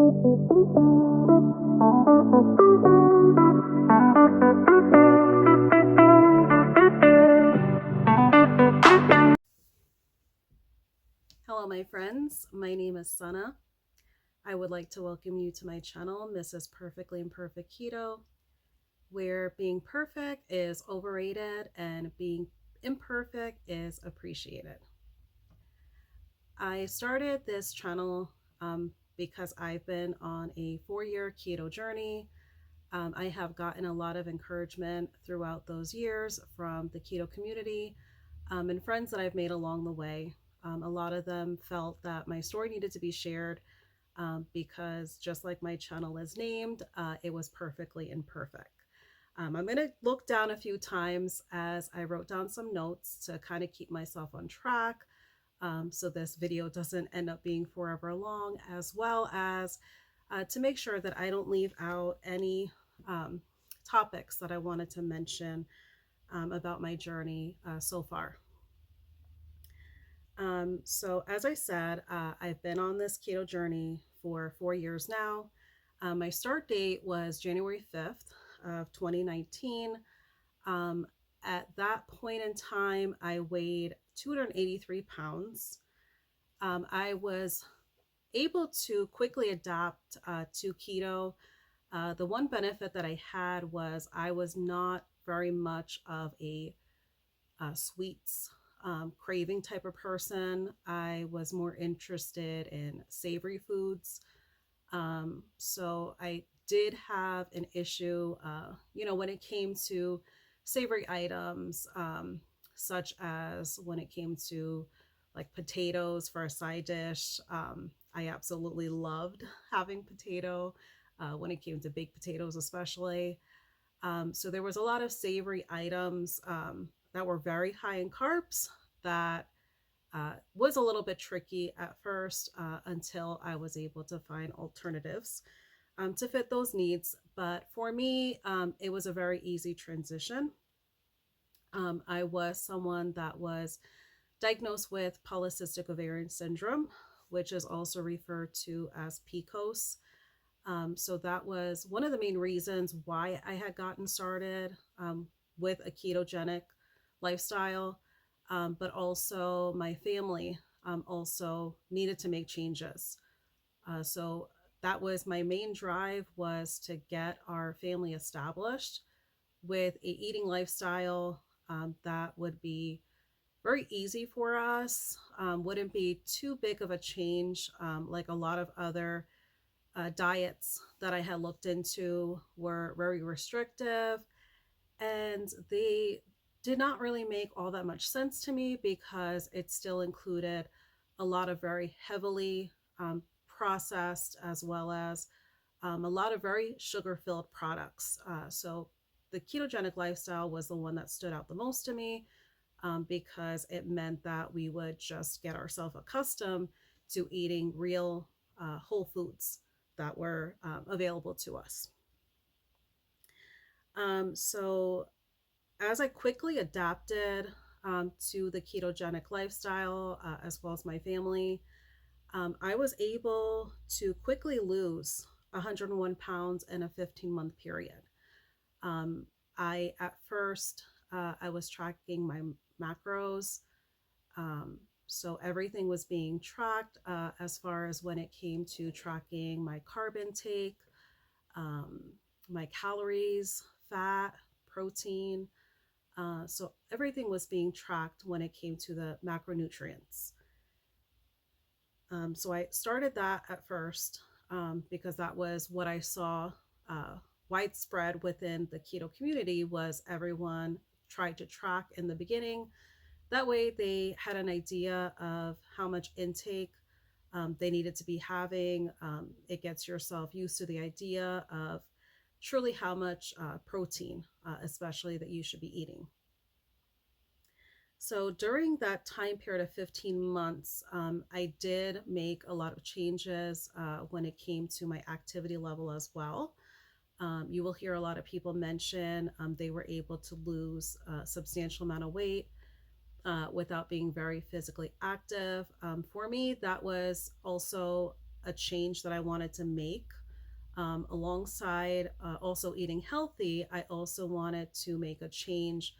Hello, my friends. My name is Sana. I would like to welcome you to my channel, mrs.perfectly.imperfect.keto, where being perfect is overrated and being imperfect is appreciated. I started this channel because I've been on a 4-year keto journey. I have gotten a lot of encouragement throughout those years from the keto community and friends that I've made along the way. A lot of them felt that my story needed to be shared because just like my channel is named, it was perfectly imperfect. I'm going to look down a few times as I wrote down some notes to kind of keep myself on track so this video doesn't end up being forever long, as well as to make sure that I don't leave out any topics that I wanted to mention about my journey so far. So as I said, I've been on this keto journey for 4 years now. My start date was January 5th of 2019. At that point in time, I weighed 283 pounds. I was able to quickly adapt to keto. The one benefit that I had was I was not very much of a sweets craving type of person. I was more interested in savory foods. So I did have an issue, when it came to savory items, such as when it came to like potatoes for a side dish. I absolutely loved having potato when it came to baked potatoes, especially. So there was a lot of savory items that were very high in carbs that was a little bit tricky at first until I was able to find alternatives to fit those needs. But for me, it was a very easy transition. I was someone that was diagnosed with polycystic ovarian syndrome, which is also referred to as PCOS. So that was one of the main reasons why I had gotten started with a ketogenic lifestyle, but also my family also needed to make changes. So that was my main drive, was to get our family established with a eating lifestyle that would be very easy for us, wouldn't be too big of a change like a lot of other diets that I had looked into were very restrictive, and they did not really make all that much sense to me because it still included a lot of very heavily processed, as well as a lot of very sugar filled products. So the ketogenic lifestyle was the one that stood out the most to me because it meant that we would just get ourselves accustomed to eating real whole foods that were available to us. So as I quickly adapted to the ketogenic lifestyle, as well as my family, I was able to quickly lose 101 pounds in a 15-month period. At first, I was tracking my macros. So everything was being tracked as far as when it came to tracking my carb intake, my calories, fat, protein. So everything was being tracked when it came to the macronutrients. So I started that at first because that was what I saw widespread within the keto community. Was everyone tried to track in the beginning. That way they had an idea of how much intake they needed to be having. It gets yourself used to the idea of truly how much protein, especially, that you should be eating. So during that time period of 15 months, I did make a lot of changes when it came to my activity level as well. You will hear a lot of people mention they were able to lose a substantial amount of weight without being very physically active. For me, that was also a change that I wanted to make. Alongside also eating healthy, I also wanted to make a change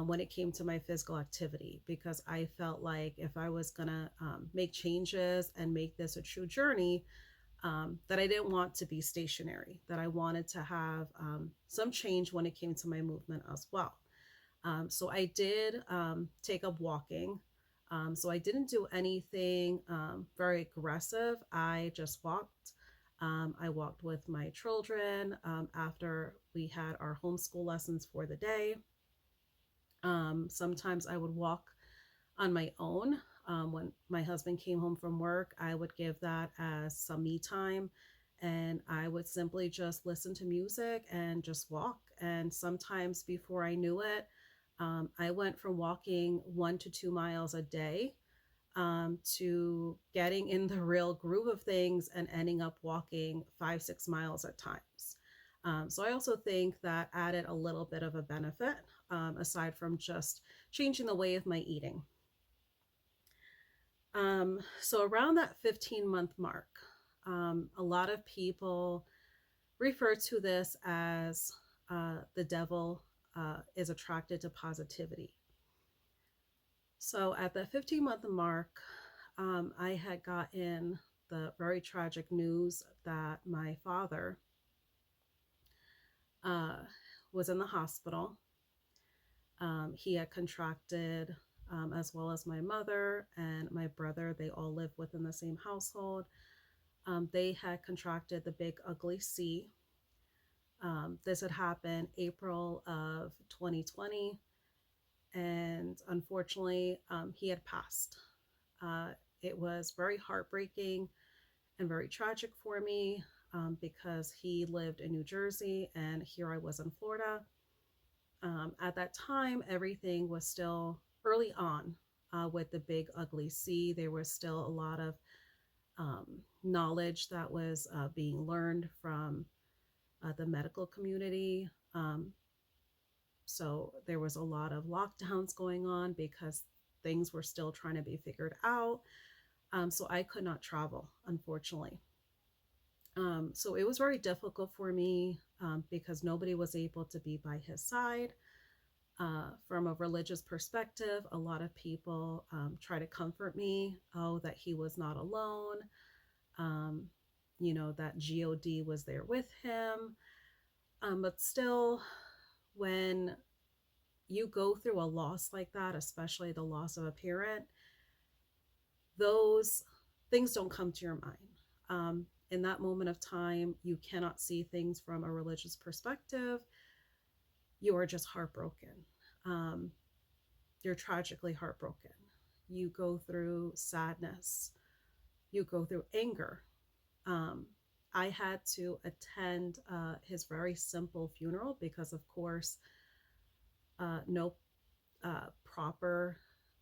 when it came to my physical activity, because I felt like if I was going to make changes and make this a true journey, that I didn't want to be stationary, that I wanted to have some change when it came to my movement as well. So I did take up walking. So I didn't do anything very aggressive. I just walked. I walked with my children after we had our homeschool lessons for the day. Sometimes I would walk on my own. When my husband came home from work, I would give that as some me time, and I would simply just listen to music and just walk. And sometimes before I knew it, I went from walking 1 to 2 miles a day to getting in the real groove of things and ending up walking 5, 6 miles at times. So I also think that added a little bit of a benefit aside from just changing the way of my eating. So around that 15-month mark, a lot of people refer to this as the devil is attracted to positivity. So at the 15-month mark, I had gotten the very tragic news that my father was in the hospital. He had contracted, as well as my mother and my brother, they all live within the same household. They had contracted the big ugly C. This had happened April of 2020, and unfortunately, he had passed. It was very heartbreaking and very tragic for me because he lived in New Jersey and here I was in Florida. At that time, everything was still early on with the big ugly C. There was still a lot of knowledge that was being learned from the medical community. So there was a lot of lockdowns going on because things were still trying to be figured out. So I could not travel, unfortunately. So it was very difficult for me because nobody was able to be by his side. From a religious perspective, a lot of people try to comfort me, oh, that he was not alone, um, that God was there with him. But still, when you go through a loss like that, especially the loss of a parent, those things don't come to your mind. In that moment of time, you cannot see things from a religious perspective. You are just heartbroken. Um, you're tragically heartbroken. You go through sadness. You go through anger. Um, I had to attend his very simple funeral because, of course, no proper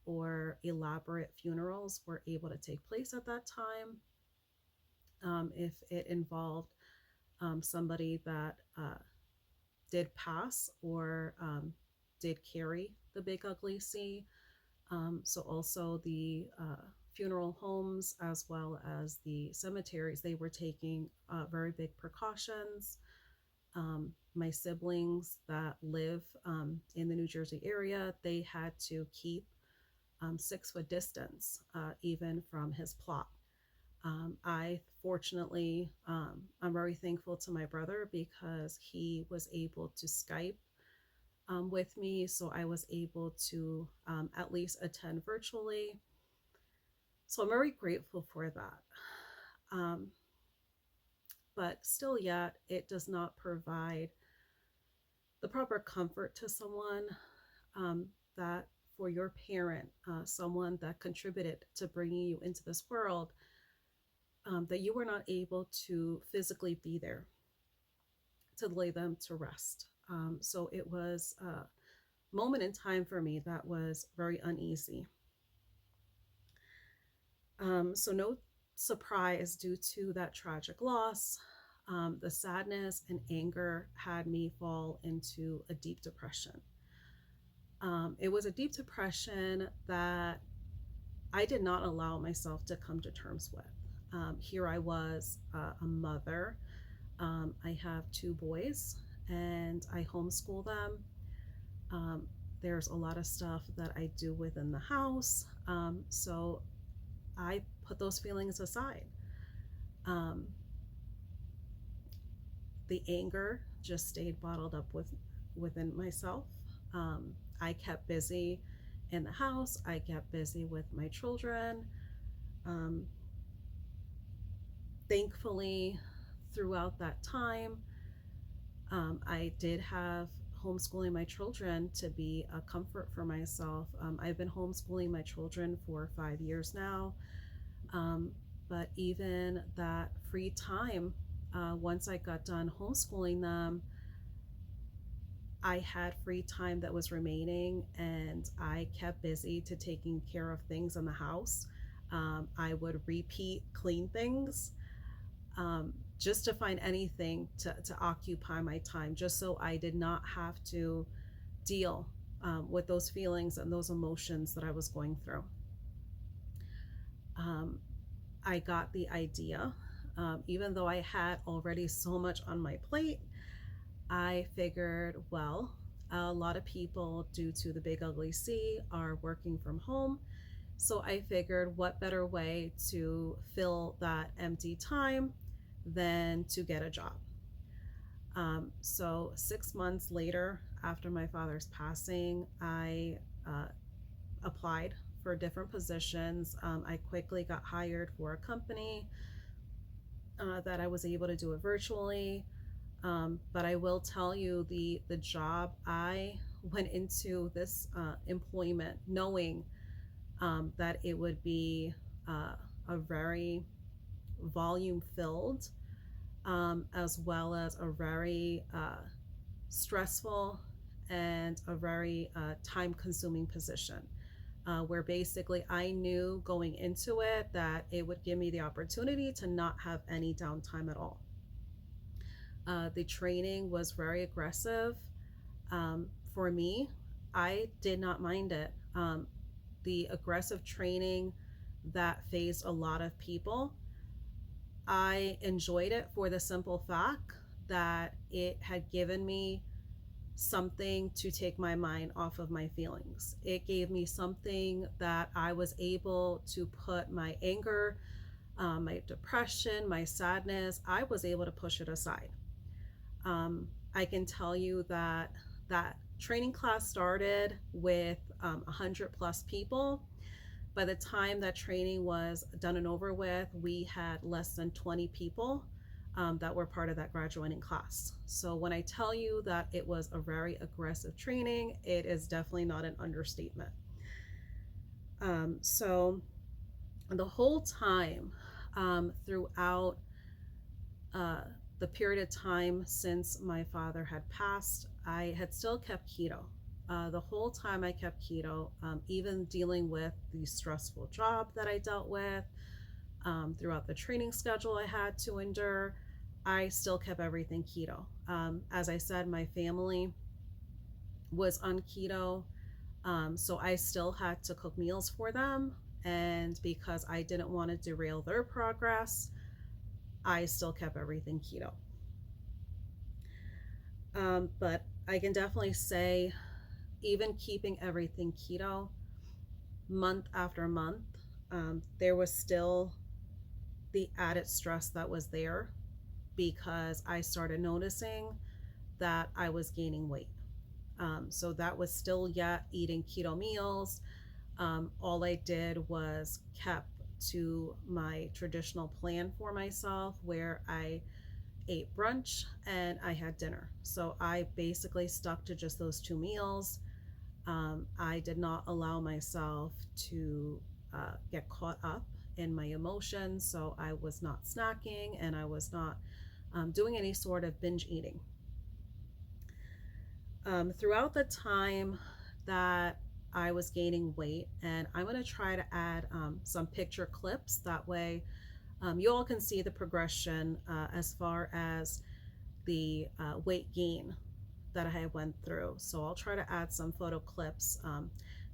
or elaborate funerals were able to take place at that time. If it involved somebody that did pass or did carry the big ugly C. So also the funeral homes as well as the cemeteries, they were taking very big precautions. My siblings that live in the New Jersey area, they had to keep 6 foot distance even from his plot. I fortunately, I'm very thankful to my brother because he was able to Skype with me, so I was able to at least attend virtually. So I'm very grateful for that. Um, but still, yet, it does not provide the proper comfort to someone that for your parent, someone that contributed to bringing you into this world, that you were not able to physically be there to lay them to rest. So it was a moment in time for me that was very uneasy. So no surprise, due to that tragic loss, the sadness and anger had me fall into a deep depression. It was a deep depression that I did not allow myself to come to terms with. Here I was, a mother. I have two boys and I homeschool them. Um, there's a lot of stuff that I do within the house. So I put those feelings aside. Um, the anger just stayed bottled up within myself. Um, I kept busy in the house. I kept busy with my children. Um, Thankfully, throughout that time, I did have homeschooling my children to be a comfort for myself. I've been homeschooling my children for 5 years now. Um, but even that free time, once I got done homeschooling them, I had free time that was remaining and I kept busy to taking care of things in the house. I would repeat clean things, just to find anything to occupy my time, just so I did not have to deal with those feelings and those emotions that I was going through. Um, I got the idea, even though I had already so much on my plate, I figured, well, a lot of people, due to the big ugly C, are working from home. So I figured, what better way to fill that empty time than to get a job? So 6 months later, after my father's passing, I applied for different positions. I quickly got hired for a company that I was able to do it virtually. But I will tell you, the job, I went into this employment knowing that it would be a very volume filled, as well as a very stressful and a very time consuming position. Where basically I knew going into it that it would give me the opportunity to not have any downtime at all. The training was very aggressive. For me, I did not mind it. The aggressive training that faced a lot of people, I enjoyed it for the simple fact that it had given me something to take my mind off of my feelings. It gave me something that I was able to put my anger, my depression, my sadness, I was able to push it aside. I can tell you that that training class started with 100 plus people. By the time that training was done and over with, we had less than 20 people that were part of that graduating class. So when I tell you that it was a very aggressive training, it is definitely not an understatement. So the whole time, throughout uh, the period of time since my father had passed, I had still kept keto. The whole time I kept keto, even dealing with the stressful job that I dealt with, throughout the training schedule I had to endure, I still kept everything keto. As I said, my family was on keto, so I still had to cook meals for them. And because I didn't want to derail their progress, I still kept everything keto. But I can definitely say, even keeping everything keto, month after month, there was still the added stress that was there because I started noticing that I was gaining weight. So that was still yet eating keto meals. All I did was kept to my traditional plan for myself, where I ate brunch and I had dinner. So I basically stuck to just those two meals. I did not allow myself to get caught up in my emotions. So I was not snacking and I was not doing any sort of binge eating. Throughout the time that I was gaining weight, and I'm going to try to add some picture clips, that way you all can see the progression as far as the weight gain that I went through. So I'll try to add some photo clips.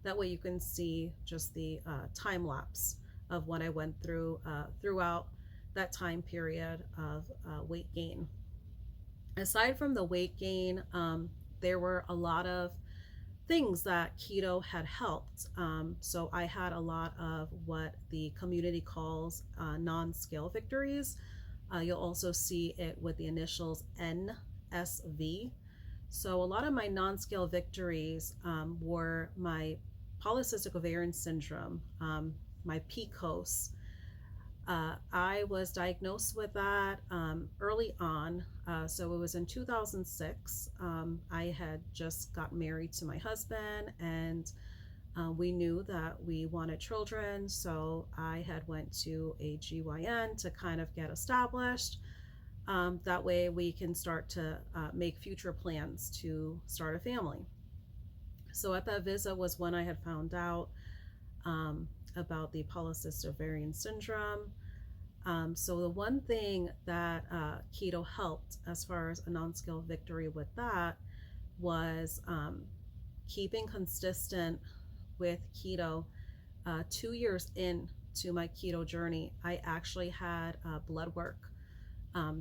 That way you can see just the time lapse of what I went through throughout that time period of weight gain. Aside from the weight gain, there were a lot of things that keto had helped. So I had a lot of what the community calls non-scale victories. You'll also see it with the initials NSV. So a lot of my non-scale victories were my polycystic ovarian syndrome, my PCOS. I was diagnosed with that early on. So it was in 2006. I had just got married to my husband, and we knew that we wanted children. So I had went to a GYN to kind of get established. That way we can start to make future plans to start a family. So at that visit was when I had found out about the polycystic ovarian syndrome. So the one thing that keto helped as far as a non-scale victory with that was keeping consistent with keto. 2 years into my keto journey, I actually had blood work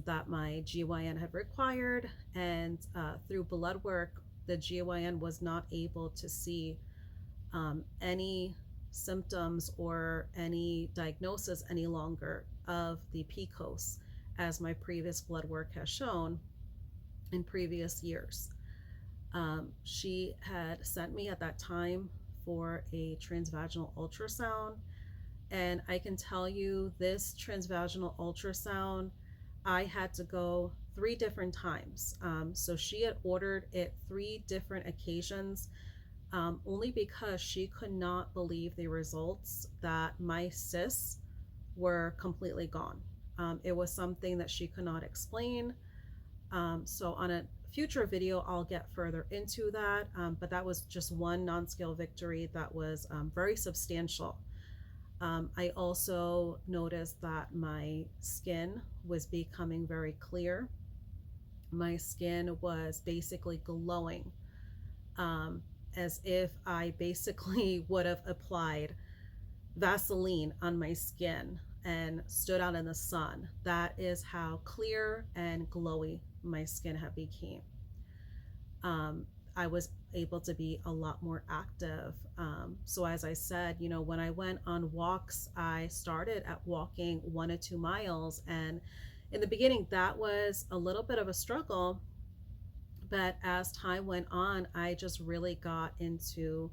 that my GYN had required, and through blood work, the GYN was not able to see any symptoms or any diagnosis any longer of the PCOS, as my previous blood work has shown in previous years. She had sent me at that time for a transvaginal ultrasound, and I can tell you this transvaginal ultrasound, I had to go 3 different times. So she had ordered it 3 different occasions, only because she could not believe the results that my cysts were completely gone. It was something that she could not explain. So on a future video, I'll get further into that. But that was just one non-scale victory that was very substantial. I also noticed that my skin was becoming very clear. My skin was basically glowing, as if I basically would have applied Vaseline on my skin and stood out in the sun. That is how clear and glowy my skin had become. I was able to be a lot more active. So as I said, when I went on walks, I started at walking 1 to 2 miles. And in the beginning, that was a little bit of a struggle. But as time went on, I just really got into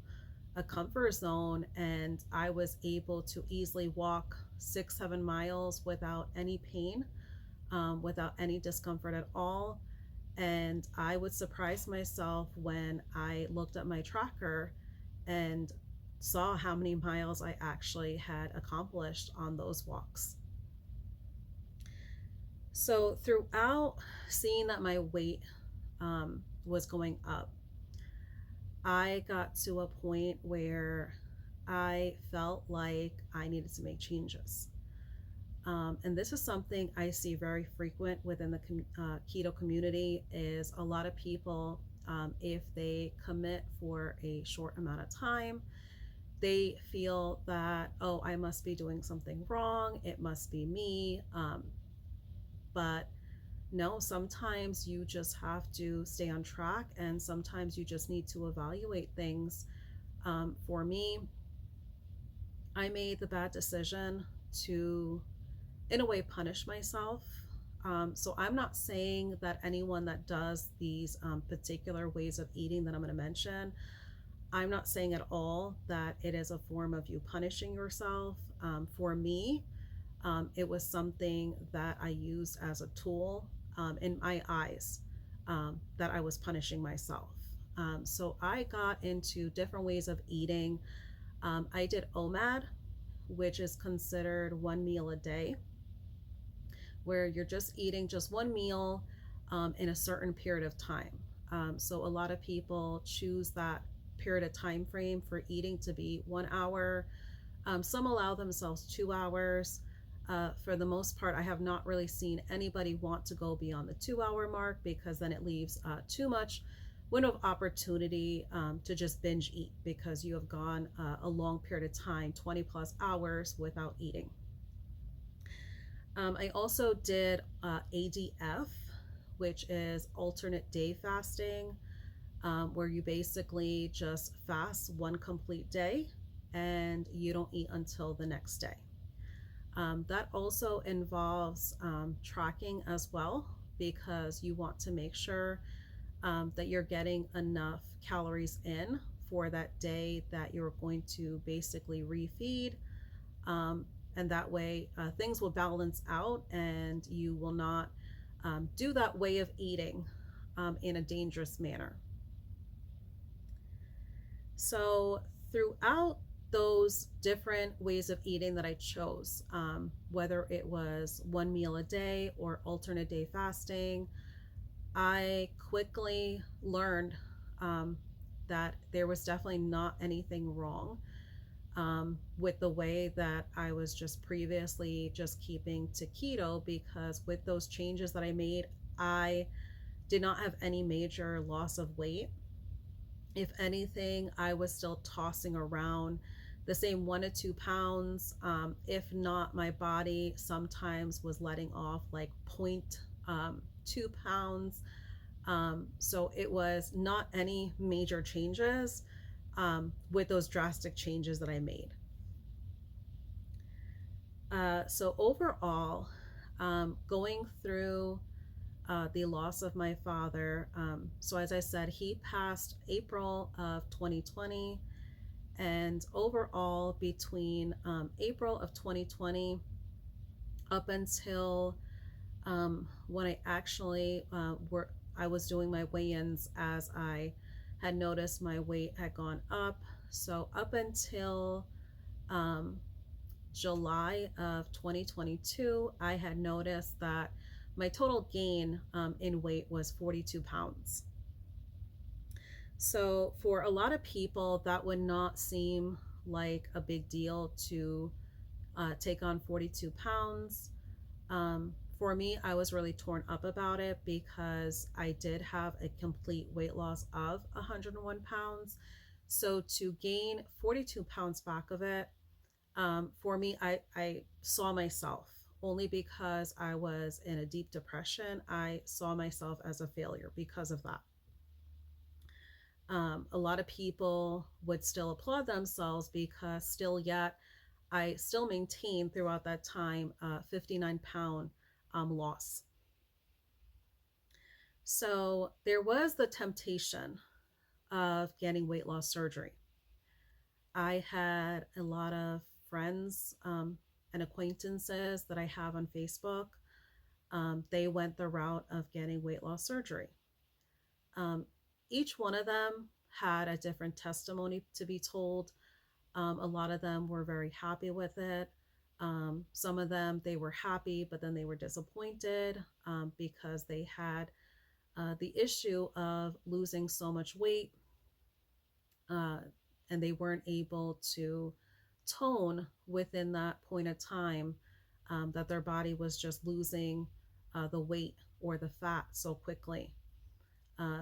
a comfort zone, and I was able to easily walk 6, 7 miles without any pain, without any discomfort at all. And I would surprise myself when I looked at my tracker and saw how many miles I actually had accomplished on those walks. So throughout seeing that my weight was going up, I got to a point where I felt like I needed to make changes. And this is something I see very frequent within the keto community, is a lot of people, if they commit for a short amount of time, they feel that, oh, I must be doing something wrong. It must be me. But no, sometimes you just have to stay on track, and sometimes you just need to evaluate things. For me, I made the bad decision to, in a way, punish myself. So I'm not saying that anyone that does these particular ways of eating that I'm going to mention, I'm not saying at all that it is a form of you punishing yourself. For me, it was something that I used as a tool in my eyes, that I was punishing myself. So I got into different ways of eating. I did OMAD, which is considered 1 meal a day, where you're just eating just 1 meal in a certain period of time. So a lot of people choose that period of time frame for eating to be 1 hour. Some allow themselves 2 hours. For the most part, I have not really seen anybody want to go beyond the 2 hour mark, because then it leaves too much window of opportunity to just binge eat, because you have gone a long period of time, 20+ hours without eating. I also did ADF, which is alternate day fasting, where you basically just fast one complete day and you don't eat until the next day. That also involves tracking as well, because you want to make sure that you're getting enough calories in for that day that you're going to basically refeed. Um, and that way, things will balance out and you will not do that way of eating in a dangerous manner. So, throughout those different ways of eating that I chose, whether it was one meal a day or alternate day fasting, I quickly learned um, that there was definitely not anything wrong with the way that I was just previously just keeping to keto, because with those changes that I made, I did not have any major loss of weight. If anything, I was still tossing around the same 1 to 2 pounds. If not, my body sometimes was letting off like 0.2 pounds. So it was not any major changes with those drastic changes that I made. So overall, going through the loss of my father, so as I said, he passed April of 2020. And overall, between April of 2020 up until when I actually I was doing my weigh-ins, as I had noticed my weight had gone up. So up until um, July of 2022, I had noticed that my total gain in weight was 42 pounds. So for a lot of people, that would not seem like a big deal to take on 42 pounds. For me, I was really torn up about it because I did have a complete weight loss of 101 pounds. So to gain 42 pounds back of it, for me, I saw myself, only because I was in a deep depression. I saw myself as a failure because of that. A lot of people would still applaud themselves because still yet I still maintained throughout that time 59-pound loss. So there was the temptation of getting weight loss surgery. I had a lot of friends and acquaintances that I have on Facebook. They went the route of getting weight loss surgery. Um, each one of them had a different testimony to be told. A lot of them were very happy with it. Some of them, they were happy, but then they were disappointed because they had the issue of losing so much weight, uh, and they weren't able to tone within that point of time, that their body was just losing the weight or the fat so quickly.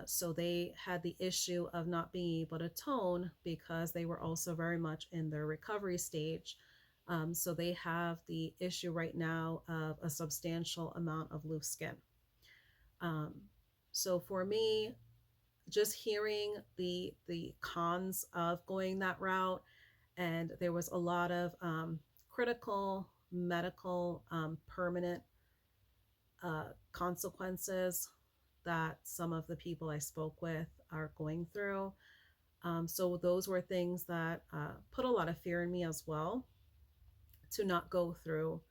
So they had the issue of not being able to tone because they were also very much in their recovery stage. So they have the issue right now of a substantial amount of loose skin. Um, so for me, just hearing the cons of going that route, and there was a lot of critical medical permanent consequences that some of the people I spoke with are going through. So those were things that put a lot of fear in me as well, to not go through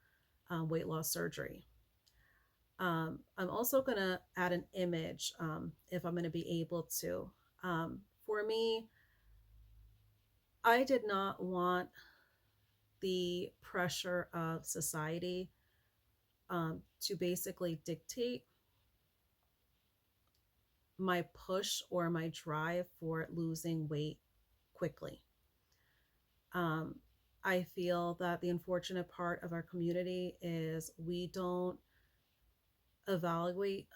weight loss surgery. I'm also going to add an image if I'm going to be able to. For me, I did not want the pressure of society to basically dictate my push or my drive for losing weight quickly. Um, I feel that the unfortunate part of our community is we don't evaluate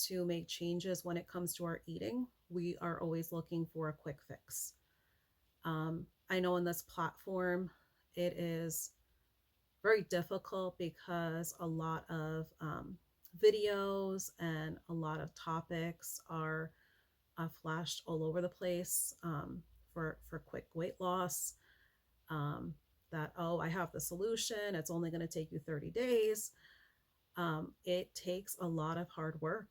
to make changes when it comes to our eating. We are always looking for a quick fix. I know in this platform, it is very difficult because a lot of videos and a lot of topics are flashed all over the place for quick weight loss. Um, that, oh, I have the solution, it's only going to take you 30 days. It takes a lot of hard work.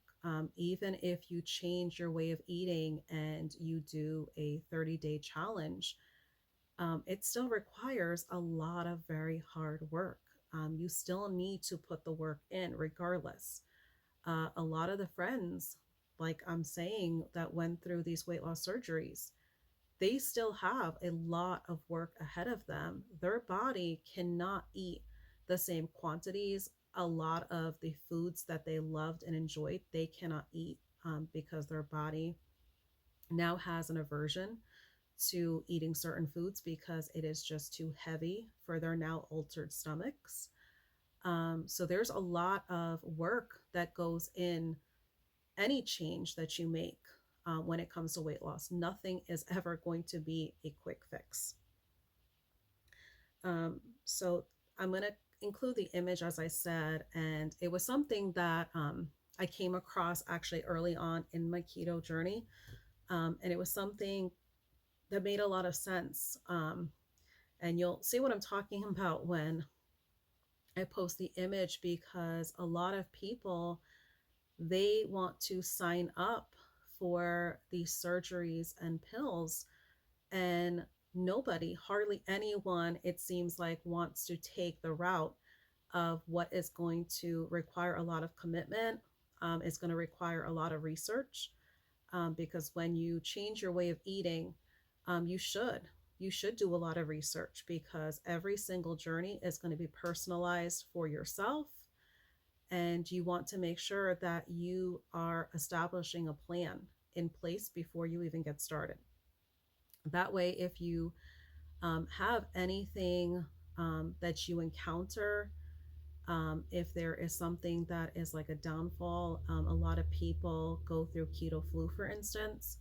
Even if you change your way of eating and you do a 30-day challenge, it still requires a lot of very hard work. You still need to put the work in regardless. A lot of the friends, like I'm saying, that went through these weight loss surgeries, they still have a lot of work ahead of them. Their body cannot eat the same quantities. A lot of the foods that they loved and enjoyed, they cannot eat because their body now has an aversion to eating certain foods because it is just too heavy for their now altered stomachs. So there's a lot of work that goes in any change that you make when it comes to weight loss. Nothing is ever going to be a quick fix. So I'm going to include the image, as I said, and it was something that I came across actually early on in my keto journey. And it was something that made a lot of sense. And you'll see what I'm talking about when I post the image, because a lot of people, they want to sign up for these surgeries and pills, and nobody, hardly anyone, it seems like, wants to take the route of what is going to require a lot of commitment. It's going to require a lot of research, because when you change your way of eating, you should do a lot of research, because every single journey is going to be personalized for yourself, and you want to make sure that you are establishing a plan in place before you even get started. That way, if you have anything that you encounter, if there is something that is like a downfall, a lot of people go through keto flu, for instance.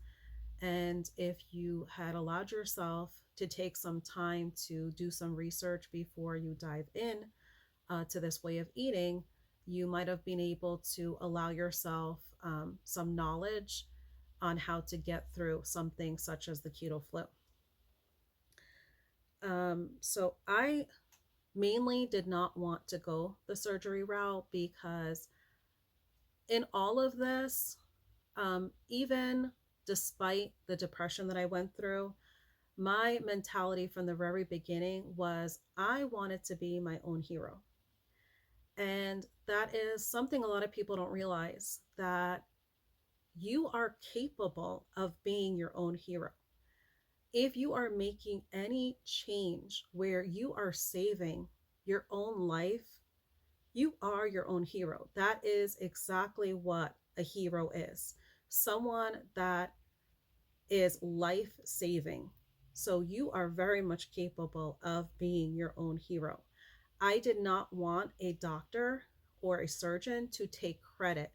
And if you had allowed yourself to take some time to do some research before you dive in to this way of eating, you might have been able to allow yourself some knowledge on how to get through something such as the keto flu. So I mainly did not want to go the surgery route, because in all of this, even despite the depression that I went through, my mentality from the very beginning was I wanted to be my own hero. And that is something a lot of people don't realize, that you are capable of being your own hero. If you are making any change where you are saving your own life, you are your own hero. That is exactly what a hero is. Someone that is life saving. So you are very much capable of being your own hero. I did not want a doctor or a surgeon to take credit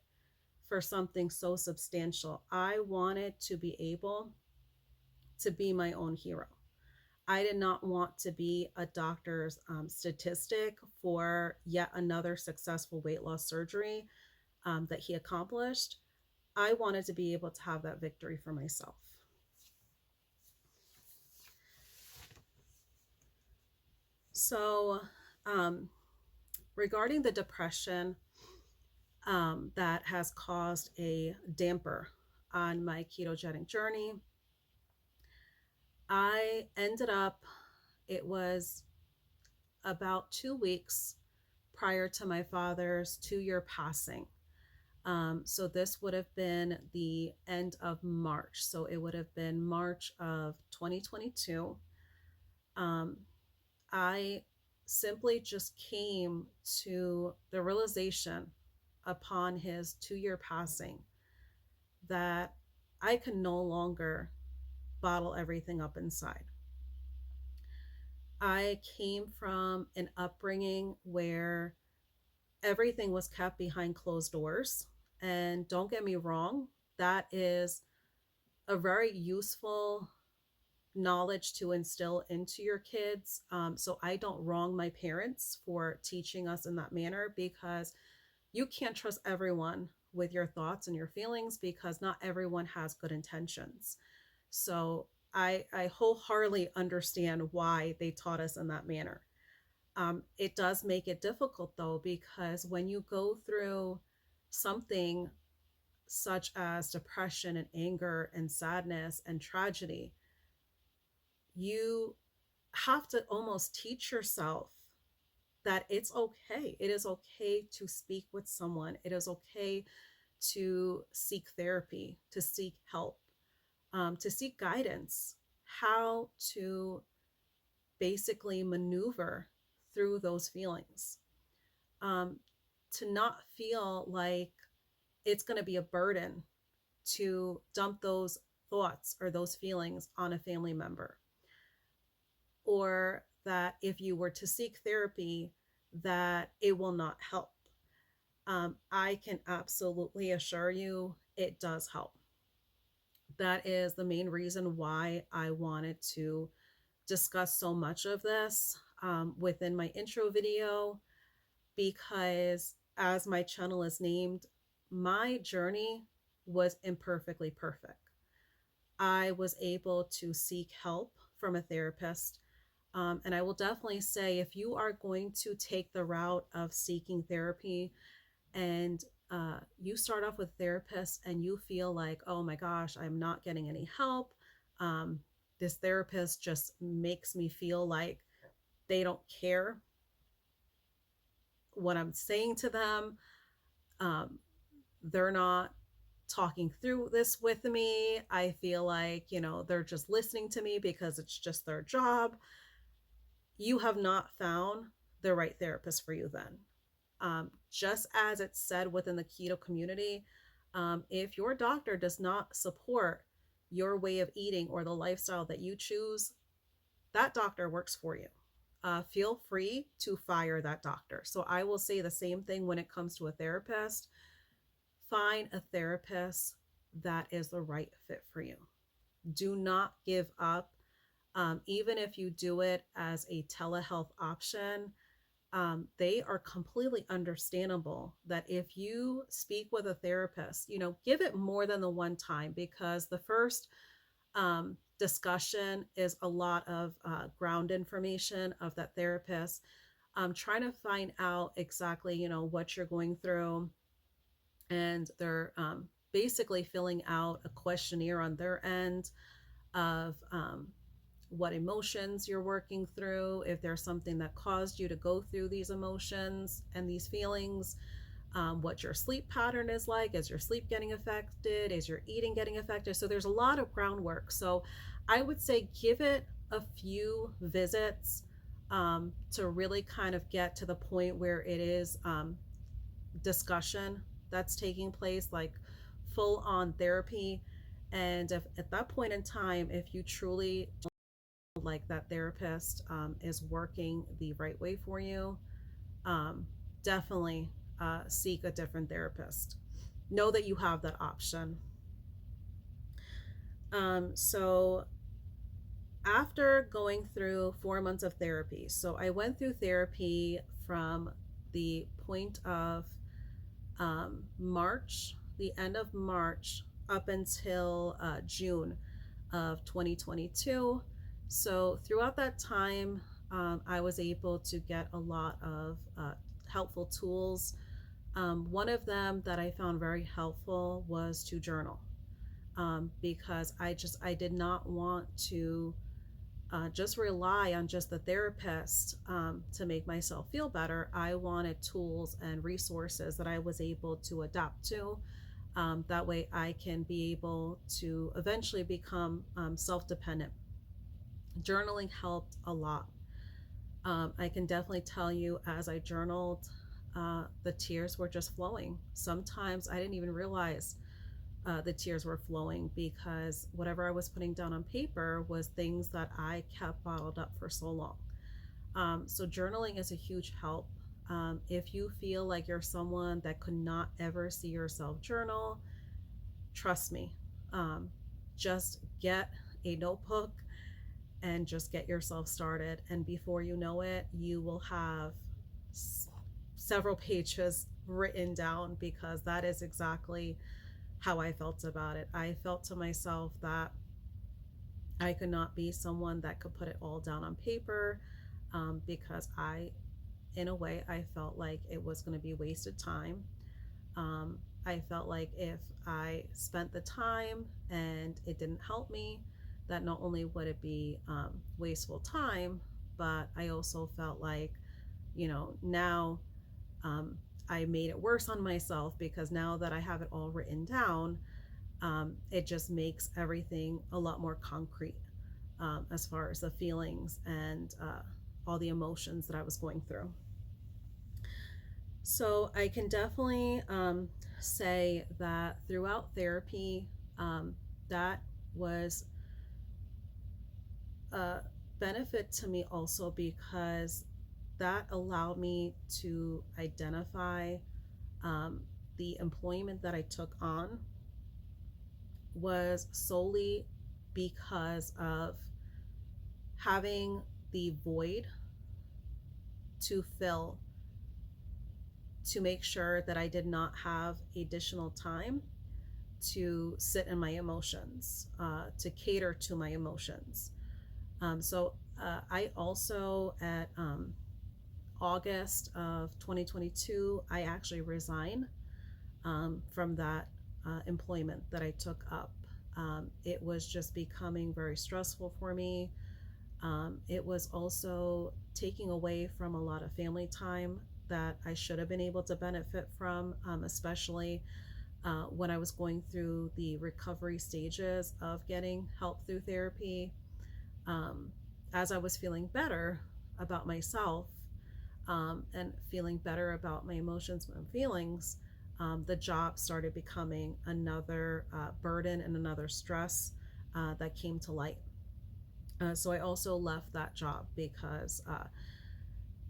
for something so substantial. I wanted to be able to be my own hero. I did not want to be a doctor's statistic for yet another successful weight loss surgery that he accomplished. I wanted to be able to have that victory for myself. So, regarding the depression that has caused a damper on my ketogenic journey, I ended up, it was about 2 weeks prior to my father's 2-year passing. So this would have been the end of March. So it would have been March of 2022. I simply just came to the realization upon his 2-year passing that I could no longer bottle everything up inside. I came from an upbringing where everything was kept behind closed doors. And don't get me wrong, that is a very useful knowledge to instill into your kids. So I don't wrong my parents for teaching us in that manner, because you can't trust everyone with your thoughts and your feelings, because not everyone has good intentions. So I wholeheartedly understand why they taught us in that manner. It does make it difficult though, because when you go through something such as depression and anger and sadness and tragedy, you have to almost teach yourself that it's okay. It is okay to speak with someone. It is okay to seek therapy, to seek help, to seek guidance, how to basically maneuver through those feelings, um, to not feel like it's going to be a burden to dump those thoughts or those feelings on a family member, or that if you were to seek therapy, that it will not help. I can absolutely assure you it does help. That is the main reason why I wanted to discuss so much of this within my intro video, because as my channel is named, my journey was imperfectly perfect. I was able to seek help from a therapist. And I will definitely say, if you are going to take the route of seeking therapy, and you start off with therapists and you feel like, oh my gosh, I'm not getting any help. Um, this therapist just makes me feel like they don't care what I'm saying to them. Um, they're not talking through this with me. I feel like, they're just listening to me because it's just their job. You have not found the right therapist for you then. Just as it's said within the keto community, if your doctor does not support your way of eating or the lifestyle that you choose, that doctor works for you. Feel free to fire that doctor. So I will say the same thing when it comes to a therapist. Find a therapist that is the right fit for you. Do not give up. Even if you do it as a telehealth option, they are completely understandable that if you speak with a therapist, give it more than the one time, because the first discussion is a lot of ground information of that therapist, trying to find out exactly, what you're going through. And they're basically filling out a questionnaire on their end of what emotions you're working through, if there's something that caused you to go through these emotions and these feelings, what your sleep pattern is like. Is your sleep getting affected? Is your eating getting affected? So there's a lot of groundwork. So I would say give it a few visits to really kind of get to the point where it is discussion that's taking place, like full on therapy. And if at that point in time, if you truly like that therapist is working the right way for you, um, definitely seek a different therapist. Know that you have that option. So after going through 4 months of therapy, so I went through therapy from the point of March, the end of March, up until June of 2022. So throughout that time, I was able to get a lot of helpful tools. One of them that I found very helpful was to journal, because I did not want to just rely on just the therapist to make myself feel better. I wanted tools and resources that I was able to adapt to. That way I can be able to eventually become self-dependent. Journaling helped a lot. I can definitely tell you, as I journaled, the tears were just flowing. Sometimes I didn't even realize the tears were flowing, because whatever I was putting down on paper was things that I kept bottled up for so long. So journaling is a huge help. If you feel like you're someone that could not ever see yourself journal, trust me, just get a notebook and just get yourself started. And before you know it, you will have several pages written down, because that is exactly how I felt about it. I felt to myself that I could not be someone that could put it all down on paper, because in a way, I felt like it was going to be wasted time. I felt like if I spent the time and it didn't help me, that not only would it be wasteful time, but I also felt like, now um, I made it worse on myself, because now that I have it all written down, it just makes everything a lot more concrete, as far as the feelings and all the emotions that I was going through. So I can definitely say that throughout therapy, that was a benefit to me also, because that allowed me to identify um, the employment that I took on was solely because of having the void to fill, to make sure that I did not have additional time to sit in my emotions, to cater to my emotions. So I also, at August of 2022, I actually resigned from that employment that I took up. It was just becoming very stressful for me. It was also taking away from a lot of family time that I should have been able to benefit from, especially when I was going through the recovery stages of getting help through therapy. Um, as I was feeling better about myself, and feeling better about my emotions and feelings, the job started becoming another burden and another stress that came to light. So I also left that job, because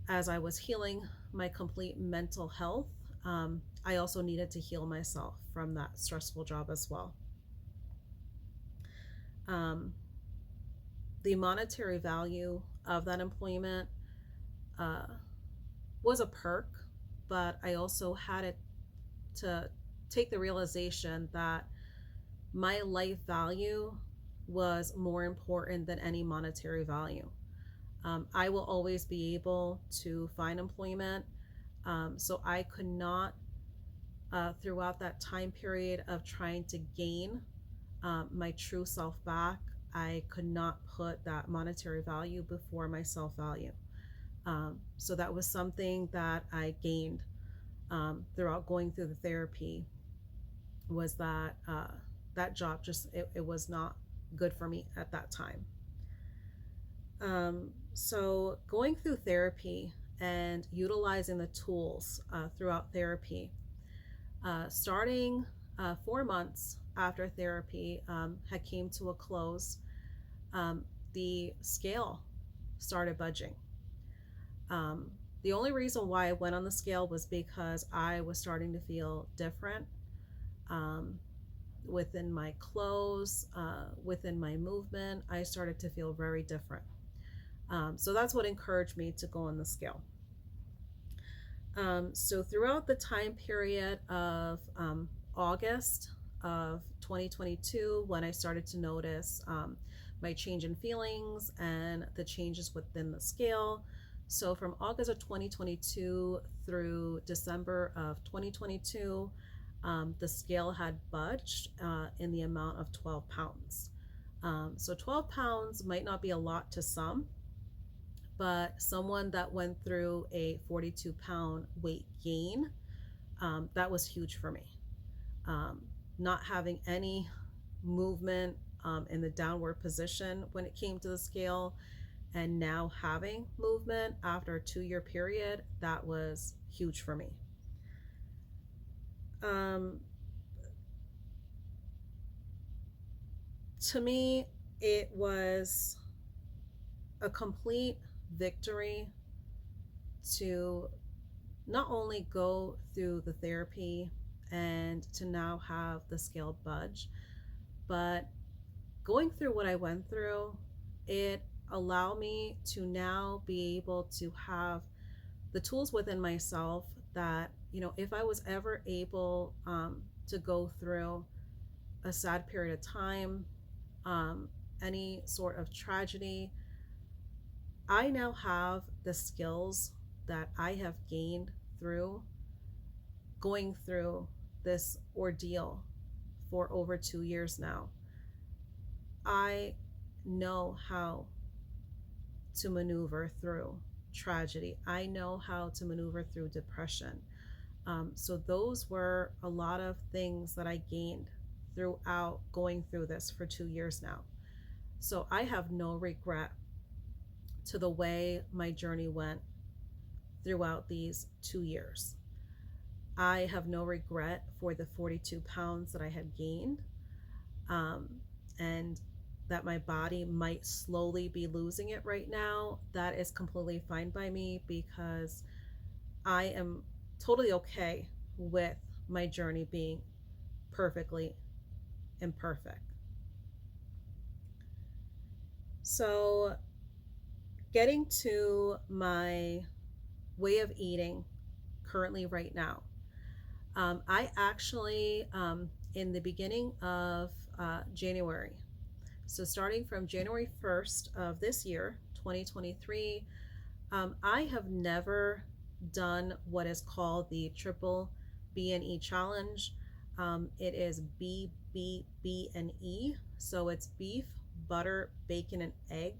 as I was healing my complete mental health, I also needed to heal myself from that stressful job as well. Um, the monetary value of that employment uh, was a perk, but I also had it to take the realization that my life value was more important than any monetary value. I will always be able to find employment. So I could not, throughout that time period of trying to gain my true self back, I could not put that monetary value before my self value. So that was something that I gained throughout going through the therapy, was that that job just, it was not good for me at that time. So going through therapy and utilizing the tools throughout therapy, starting 4 months after therapy had came to a close, the scale started budging. Um, the only reason why I went on the scale was because I was starting to feel different, um, within my clothes, within my movement. I started to feel very different. So that's what encouraged me to go on the scale. So throughout the time period of August of 2022, when I started to notice my change in feelings and the changes within the scale. So from August of 2022 through December of 2022, the scale had budged in the amount of 12 pounds. So 12 pounds might not be a lot to some, but someone that went through a 42-pound weight gain, that was huge for me. Um, Not having any movement in the downward position when it came to the scale, and now having movement after a 2-year period, that was huge for me. Um, to me, it was a complete victory to not only go through the therapy and to now have the scale budge, but going through what I went through, it allow me to now be able to have the tools within myself that, if I was ever able to go through a sad period of time, um, any sort of tragedy, I now have the skills that I have gained through going through this ordeal for over 2 years now. I know how to maneuver through tragedy. I know how to maneuver through depression. So those were a lot of things that I gained throughout going through this for 2 years now. So I have no regret to the way my journey went throughout these 2 years. I have no regret for the 42 pounds that I had gained, um, and that my body might slowly be losing it right now. That is completely fine by me because I am totally okay with my journey being perfectly imperfect. So, getting to my way of eating currently right now, I actually, in the beginning of January, so starting from January 1st of this year, 2023, I have never done what is called the triple B and E challenge. It is B, B, B, and E. So it's beef, butter, bacon, and egg.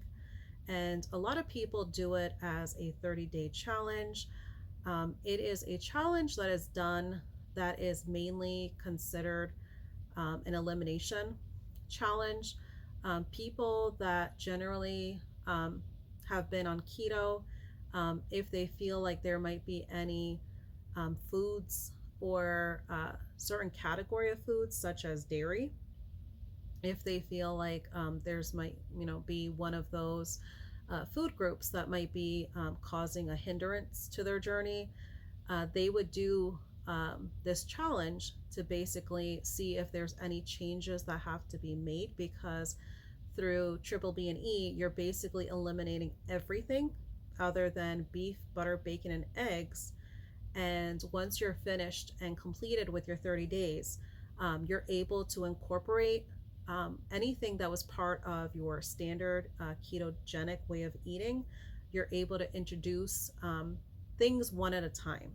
And a lot of people do it as a 30-day challenge. It is a challenge that is done that is mainly considered an elimination challenge. People that generally have been on keto, if they feel like there might be any foods or certain category of foods such as dairy, if they feel like there's might be one of those food groups that might be causing a hindrance to their journey, they would do this challenge to basically see if there's any changes that have to be made, because through triple B and E, you're basically eliminating everything other than beef, butter, bacon, and eggs. And once you're finished and completed with your 30 days, you're able to incorporate anything that was part of your standard ketogenic way of eating. You're able to introduce things one at a time.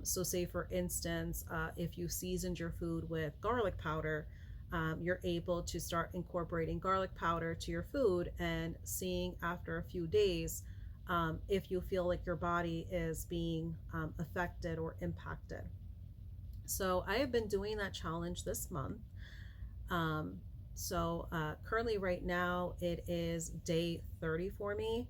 So say for instance, if you seasoned your food with garlic powder, you're able to start incorporating garlic powder to your food and seeing after a few days if you feel like your body is being affected or impacted. So I have been doing that challenge this month. Currently right now it is day 30 for me.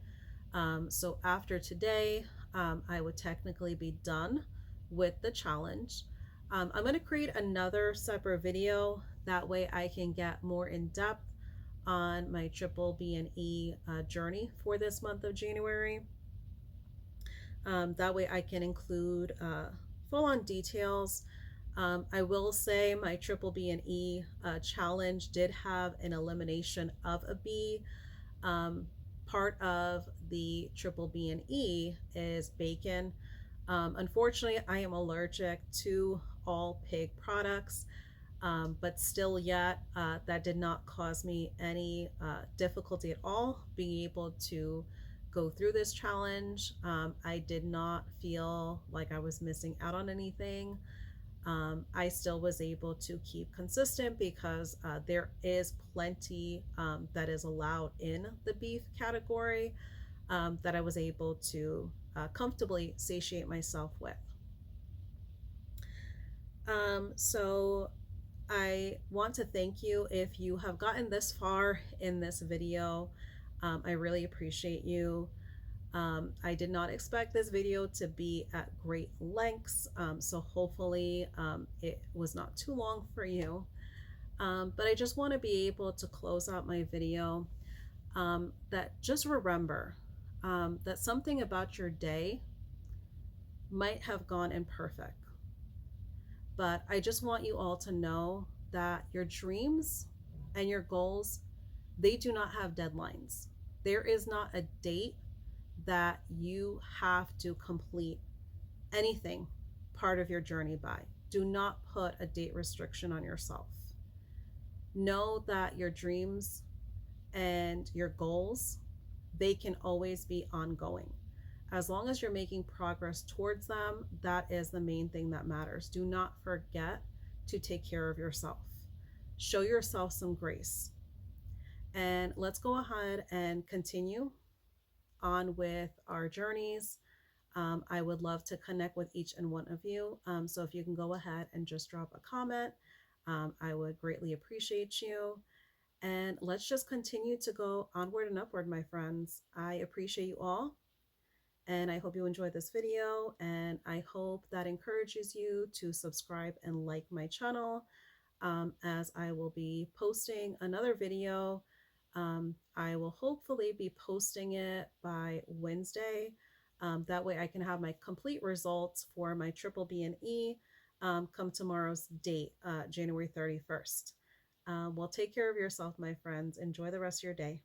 So after today, I would technically be done with the challenge. I'm going to create another separate video. That way I can get more in depth on my triple B and E journey for this month of January. That way I can include full-on details. I will say my triple B and E challenge did have an elimination of a B. Part of the triple B and E is bacon. Unfortunately, I am allergic to all pig products, but still yet, that did not cause me any difficulty at all being able to go through this challenge. I did not feel like I was missing out on anything. I still was able to keep consistent because there is plenty that is allowed in the beef category that I was able to comfortably satiate myself with. So I want to thank you if you have gotten this far in this video. I really appreciate you. I did not expect this video to be at great lengths, so hopefully it was not too long for you. But I just want to be able to close out my video that just remember that something about your day might have gone imperfect. But I just want you all to know that your dreams and your goals, they do not have deadlines. There is not a date that you have to complete anything part of your journey by. Do not put a date restriction on yourself. Know that your dreams and your goals, they can always be ongoing. As long as you're making progress towards them, that is the main thing that matters. Do not forget to take care of yourself. Show yourself some grace. And let's go ahead and continue on with our journeys. I would love to connect with each and one of you. So if you can go ahead and just drop a comment, I would greatly appreciate you. And let's just continue to go onward and upward, my friends. I appreciate you all. And I hope you enjoyed this video. And I hope that encourages you to subscribe and like my channel, as I will be posting another video. I will hopefully be posting it by Wednesday. That way I can have my complete results for my triple B and E come tomorrow's date, January 31st. Well, take care of yourself, my friends. Enjoy the rest of your day.